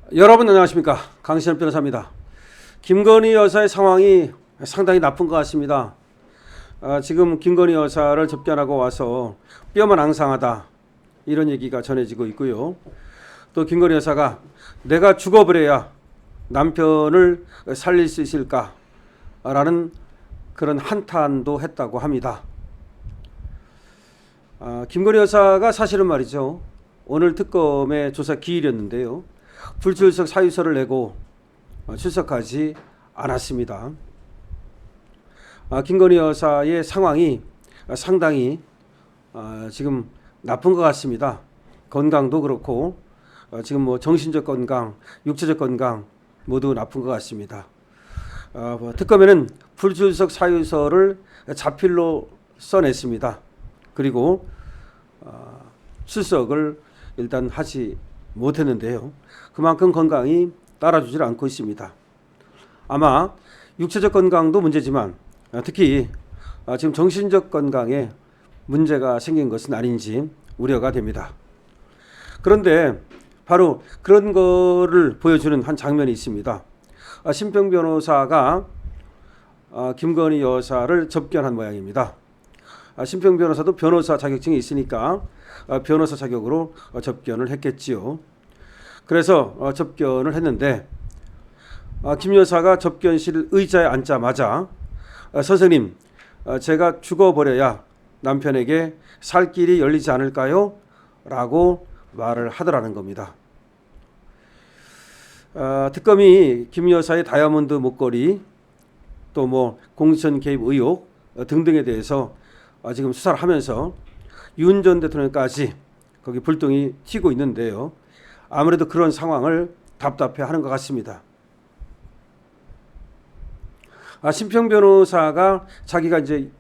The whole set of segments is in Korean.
여러분 안녕하십니까, 강신엽 변호사입니다. 김건희 여사의 상황이 상당히 나쁜 것 같습니다. 지금 김건희 여사를 접견하고 와서 뼈만 앙상하다, 이런 얘기가 전해지고 있고요. 또 김건희 여사가 내가 죽어버려야 남편을 살릴 수 있을까라는 그런 한탄도 했다고 합니다. 김건희 여사가 사실은 말이죠, 오늘 특검의 조사 기일이었는데요, 불출석 사유서를 내고 출석하지 않았습니다. 김건희 여사의 상황이 상당히 지금 나쁜 것 같습니다. 건강도 그렇고 지금 뭐 정신적 건강, 육체적 건강 모두 나쁜 것 같습니다. 특검에는 불출석 사유서를 자필로 써냈습니다. 그리고 출석을 일단 하지 못했는데요, 그만큼 건강이 따라주질 않고 있습니다. 아마 육체적 건강도 문제지만 특히 지금 정신적 건강에 문제가 생긴 것은 아닌지 우려가 됩니다. 그런데 바로 그런 거를 보여주는 한 장면이 있습니다. 심평 변호사가 김건희 여사를 접견한 모양입니다. 심평 변호사도 변호사 자격증이 있으니까 변호사 자격으로 접견을 했겠지요. 그래서 접견을 했는데 김 여사가 접견실 의자에 앉자마자 선생님, 제가 죽어버려야 남편에게 살 길이 열리지 않을까요? 라고 말을 하더라는 겁니다. 특검이 김 여사의 다이아몬드 목걸이, 또 뭐 공천 개입 의혹 등등에 대해서 지금 수사를 하면서 윤 전 대통령까지 거기 불똥이 튀고 있는데요, 아무래도 그런 상황을 답답해하는 것 같습니다. 심평 변호사가 자기가 이제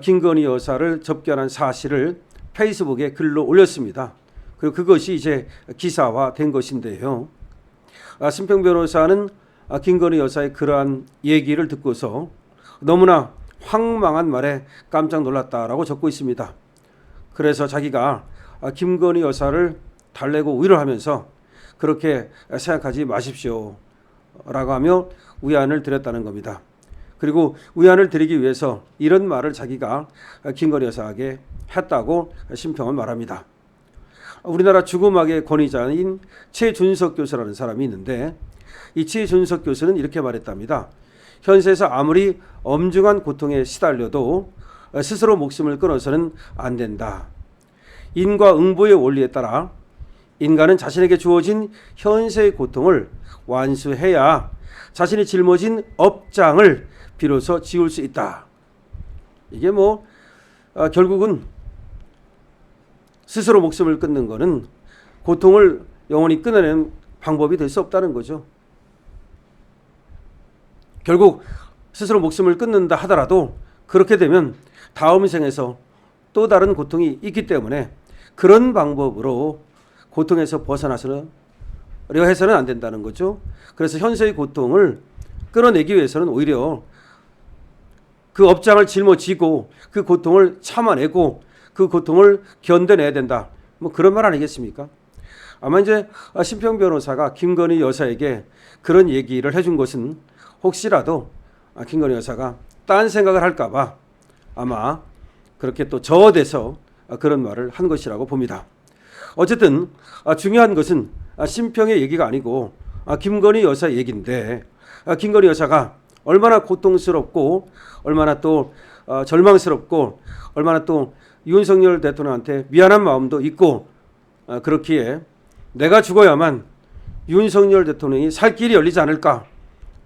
김건희 여사를 접견한 사실을 페이스북에 글로 올렸습니다. 그리고 그것이 이제 기사화된 것인데요, 심평 변호사는 김건희 여사의 그러한 얘기를 듣고서 너무나 황망한 말에 깜짝 놀랐다라고 적고 있습니다. 그래서 자기가 김건희 여사를 달래고 위로하면서 그렇게 생각하지 마십시오 라고 하며 위안을 드렸다는 겁니다. 그리고 위안을 드리기 위해서 이런 말을 자기가 김건희 여사에게 했다고 심평은 말합니다. 우리나라 죽음학의 권위자인 최준석 교수라는 사람이 있는데, 이 최준석 교수는 이렇게 말했답니다. 현세에서 아무리 엄중한 고통에 시달려도 스스로 목숨을 끊어서는 안 된다. 인과응보의 원리에 따라 인간은 자신에게 주어진 현세의 고통을 완수해야 자신이 짊어진 업장을 비로소 지울 수 있다. 이게 결국은 스스로 목숨을 끊는 것은 고통을 영원히 끊어내는 방법이 될 수 없다는 거죠. 결국 스스로 목숨을 끊는다 하더라도 그렇게 되면 다음 생에서 또 다른 고통이 있기 때문에 그런 방법으로 고통에서 벗어나서는 해서는 안 된다는 거죠. 그래서 현세의 고통을 끌어내기 위해서는 오히려 그 업장을 짊어지고 그 고통을 참아내고 그 고통을 견뎌내야 된다, 그런 말 아니겠습니까? 아마 이제 심평 변호사가 김건희 여사에게 그런 얘기를 해준 것은 혹시라도 김건희 여사가 딴 생각을 할까봐 아마 그렇게 또 저어돼서 그런 말을 한 것이라고 봅니다. 어쨌든 중요한 것은 심평의 얘기가 아니고 김건희 여사의 얘기인데, 김건희 여사가 얼마나 고통스럽고 얼마나 또 절망스럽고 얼마나 또 윤석열 대통령한테 미안한 마음도 있고 그렇기에 내가 죽어야만 윤석열 대통령이 살 길이 열리지 않을까,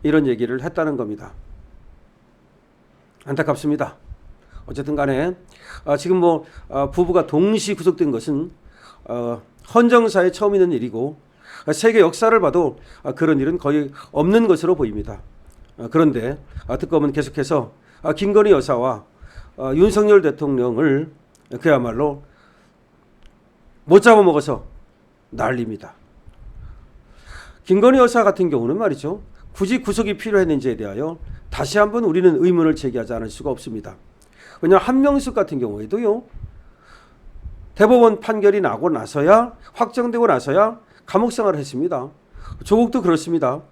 이런 얘기를 했다는 겁니다. 안타깝습니다. 어쨌든 간에 지금 부부가 동시 구속된 것은 헌정사에 처음 있는 일이고 세계 역사를 봐도 그런 일은 거의 없는 것으로 보입니다. 그런데 특검은 계속해서 김건희 여사와 윤석열 대통령을 그야말로 못 잡아먹어서 난립니다. 김건희 여사 같은 경우는 말이죠, 굳이 구속이 필요했는지에 대하여 다시 한번 우리는 의문을 제기하지 않을 수가 없습니다. 왜냐하면 한명숙 같은 경우에도요, 대법원 판결이 나고 나서야, 확정되고 나서야 감옥 생활을 했습니다. 조국도 그렇습니다.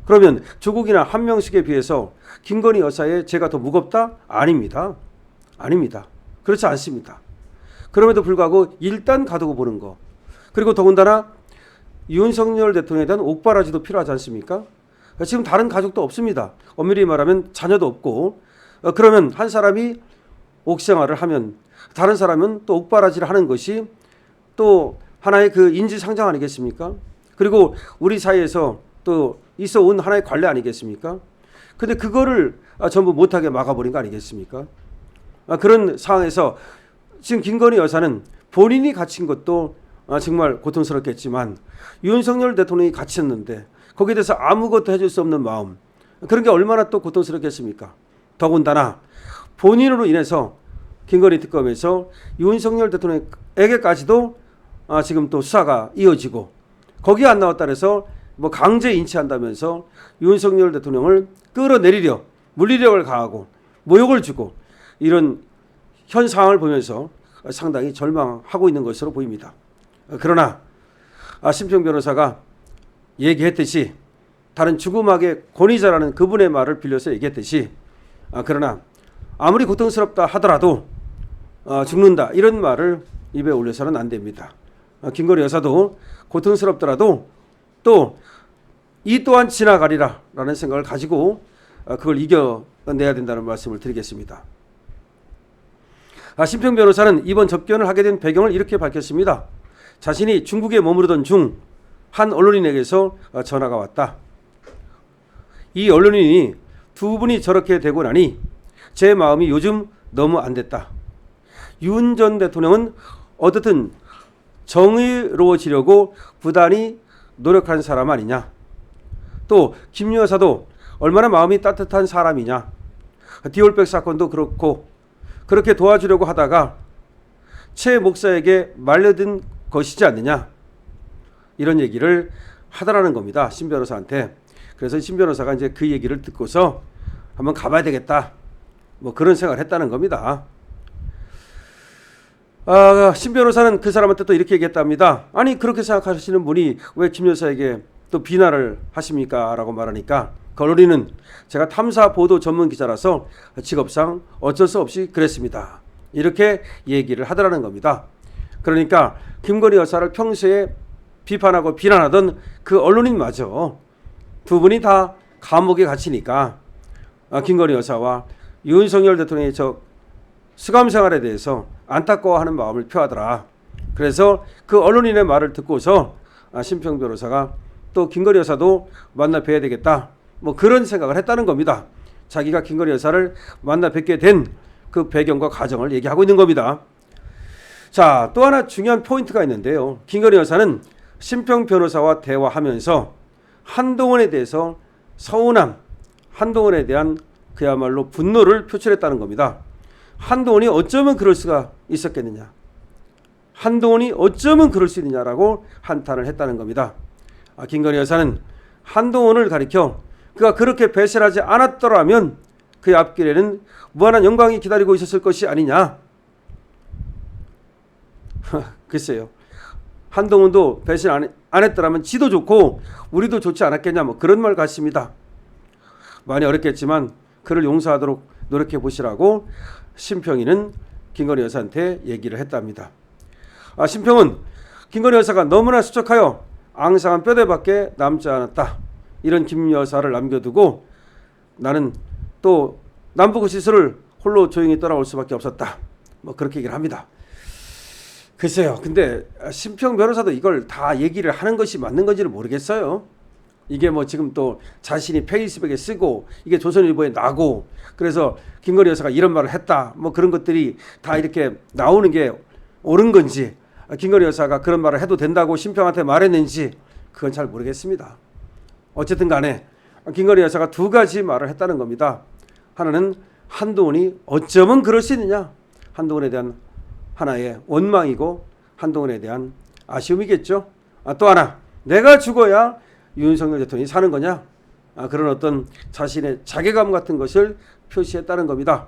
그러면 조국이나 한명숙에 비해서 김건희 여사의 죄가 더 무겁다? 아닙니다. 아닙니다. 그렇지 않습니다. 그럼에도 불구하고 일단 가두고 보는 거. 그리고 더군다나 윤석열 대통령에 대한 옥바라지도 필요하지 않습니까? 지금 다른 가족도 없습니다. 엄밀히 말하면 자녀도 없고, 그러면 한 사람이 옥생활을 하면 다른 사람은 또 옥바라지를 하는 것이 또 하나의 그 인지상정 아니겠습니까? 그리고 우리 사이에서 또 있어 온 하나의 관례 아니겠습니까? 근데 그거를 전부 못하게 막아버린 거 아니겠습니까? 그런 상황에서 지금 김건희 여사는 본인이 갇힌 것도 정말 고통스럽겠지만 윤석열 대통령이 갇혔는데 거기에 대해서 아무것도 해줄 수 없는 마음, 그런 게 얼마나 또 고통스럽겠습니까? 더군다나 본인으로 인해서 김건희 특검에서 윤석열 대통령에게까지도 지금 또 수사가 이어지고 거기에 안 나왔다 해서 뭐 강제 인치한다면서 윤석열 대통령을 끌어내리려 물리력을 가하고 모욕을 주고 이런 현 상황을 보면서 상당히 절망하고 있는 것으로 보입니다. 그러나 심평 변호사가 얘기했듯이 다른 죽음학의 권위자라는 그분의 말을 빌려서 얘기했듯이 그러나 아무리 고통스럽다 하더라도 죽는다 이런 말을 입에 올려서는 안 됩니다. 김건희 여사도 고통스럽더라도 또 이 또한 지나가리라 라는 생각을 가지고 그걸 이겨내야 된다는 말씀을 드리겠습니다. 심평 변호사는 이번 접견을 하게 된 배경을 이렇게 밝혔습니다. 자신이 중국에 머무르던 중 한 언론인에게서 전화가 왔다. 이 언론인이 두 분이 저렇게 되고 나니 제 마음이 요즘 너무 안 됐다. 윤 전 대통령은 어떻든 정의로워지려고 부단히 노력한 사람 아니냐. 또 김 여사도 얼마나 마음이 따뜻한 사람이냐. 디올백 사건도 그렇고 그렇게 도와주려고 하다가 최 목사에게 말려든 것이지 않느냐. 이런 얘기를 하더라는 겁니다. 신 변호사한테. 그래서 신 변호사가 이제 그 얘기를 듣고서 한번 가봐야 되겠다. 뭐 그런 생각을 했다는 겁니다. 신 변호사는 그 사람한테 또 이렇게 얘기했답니다. 아니 그렇게 생각하시는 분이 왜 김 여사에게 또 비난을 하십니까? 라고 말하니까 그 언론인은 제가 탐사 보도 전문 기자라서 직업상 어쩔 수 없이 그랬습니다. 이렇게 얘기를 하더라는 겁니다. 그러니까 김건희 여사를 평소에 비판하고 비난하던 그 언론인마저 두 분이 다 감옥에 갇히니까 김건희 여사와 윤석열 대통령의 저 수감 생활에 대해서 안타까워하는 마음을 표하더라. 그래서 그 언론인의 말을 듣고서 심평 변호사가 또 김건희 여사도 만나 뵈야 되겠다. 뭐 그런 생각을 했다는 겁니다. 자기가 김건희 여사를 만나 뵙게 된 그 배경과 과정을 얘기하고 있는 겁니다. 자, 또 하나 중요한 포인트가 있는데요. 김건희 여사는 심평 변호사와 대화하면서 한동훈에 대해서 서운함, 한동훈에 대한 그야말로 분노를 표출했다는 겁니다. 한동훈이 어쩌면 그럴 수가 있었겠느냐. 한동훈이 어쩌면 그럴 수 있느냐라고 한탄을 했다는 겁니다. 김건희 여사는 한동훈을 가리켜 그가 그렇게 배신하지 않았더라면 그의 앞길에는 무한한 영광이 기다리고 있었을 것이 아니냐. 글쎄요. 한동훈도 배신 안 했더라면 지도 좋고 우리도 좋지 않았겠냐. 뭐 그런 말 같습니다. 많이 어렵겠지만 그를 용서하도록 노력해 보시라고 심평이는 김건희 여사한테 얘기를 했답니다. 심평은 김건희 여사가 너무나 수척하여 앙상한 뼈대밖에 남지 않았다. 이런 김 여사를 남겨두고 나는 또 남북 시설을 홀로 조용히 떠나올 수밖에 없었다. 뭐 그렇게 얘기를 합니다. 글쎄요. 근데 심평 변호사도 이걸 다 얘기를 하는 것이 맞는 건지는 모르겠어요. 이게 뭐 지금 또 자신이 페이스북에 쓰고 이게 조선일보에 나고 그래서 김건희 여사가 이런 말을 했다. 뭐 그런 것들이 다 이렇게 나오는 게 옳은 건지 김건희 여사가 그런 말을 해도 된다고 심평한테 말했는지 그건 잘 모르겠습니다. 어쨌든 간에 김건희 여사가 두 가지 말을 했다는 겁니다. 하나는 한동훈이 어쩌면 그럴 수 있느냐. 한동훈에 대한 하나의 원망이고 한동훈에 대한 아쉬움이겠죠. 또 하나, 내가 죽어야 윤석열 대통령이 사는 거냐. 그런 어떤 자신의 자괴감 같은 것을 표시했다는 겁니다.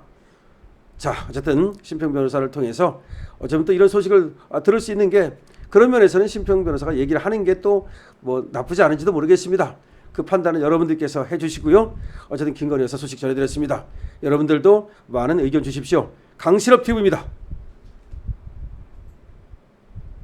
자, 어쨌든 심평 변호사를 통해서 어쩌면 또 이런 소식을 들을 수 있는 게 그런 면에서는 심평 변호사가 얘기를 하는 게 또 뭐 나쁘지 않은지도 모르겠습니다. 그 판단은 여러분들께서 해주시고요. 어쨌든 김건희 여사 소식 전해드렸습니다. 여러분들도 많은 의견 주십시오. 강실업 TV입니다.